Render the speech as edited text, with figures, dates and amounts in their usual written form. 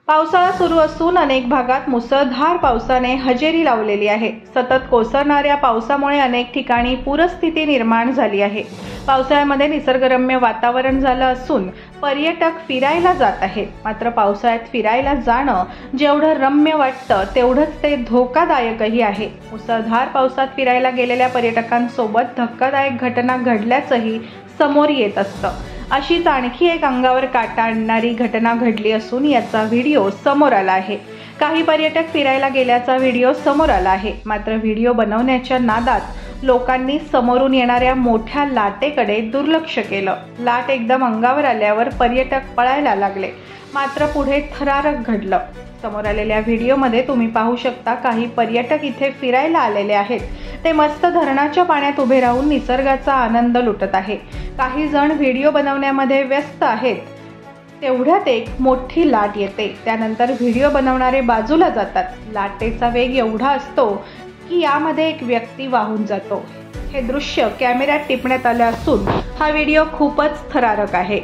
पावसाळा सुरू असून अनेक भागात मुसळधार पावसाने हजेरी लावलेली आहे। सतत कोसळणाऱ्या पावसामुळे अनेक ठिकाणी पूरस्थिती निर्माण झाली आहे। पावसाळ्यामध्ये निसर्गरम्य वातावरण झालं असून पर्यटक फिरायला जात आहेत। मात्र पावसाळ्यात फिरायला जाणं जेवढं रम्य वाटतं तेवढंच ते धोकादायकही आहे। मुसळधार पावसात फिरायला गेलेल्या पर्यटकांसोबत धक्कादायक घटना घडल्याचंही समोर येत असतं। अशीच आणखी एक अंगावर काटा आणणारी घटना घडली असून याचा व्हिडिओ समोर आला आहे। काही पर्यटक फिरायला गेल्याचा व्हिडिओ समोर आला आहे। मात्र व्हिडिओ बनवण्याच्या नादात लोकांनी समोरून येणाऱ्या मोठ्या लाटेकडे दुर्लक्ष केलं। लाट एकदम अंगावर आल्यावर पर्यटक पळायला लागले। मात्र पुढे थरारक घडलं। समोर आलेल्या व्हिडिओमध्ये तुम्ही पाहू शकता काही पर्यटक इथे फिरायला आलेले आहेत। ते मस्त धरणाच्या पाण्यात उभे राहून निसर्गाचा आनंद लुटत आहे। काही जण व्हिडिओ बनवण्यामध्ये व्यस्त आहेत। तेवढ्यात एक मोठी लाट येते। त्यानंतर व्हिडिओ बनवणारे बाजूला जातात। लाटेचा वेग एवढा असतो की यामध्ये एक व्यक्ती वाहून जातो। हे दृश्य कॅमेऱ्यात टिपण्यात आले असून हा व्हिडिओ खूपच थरारक आहे।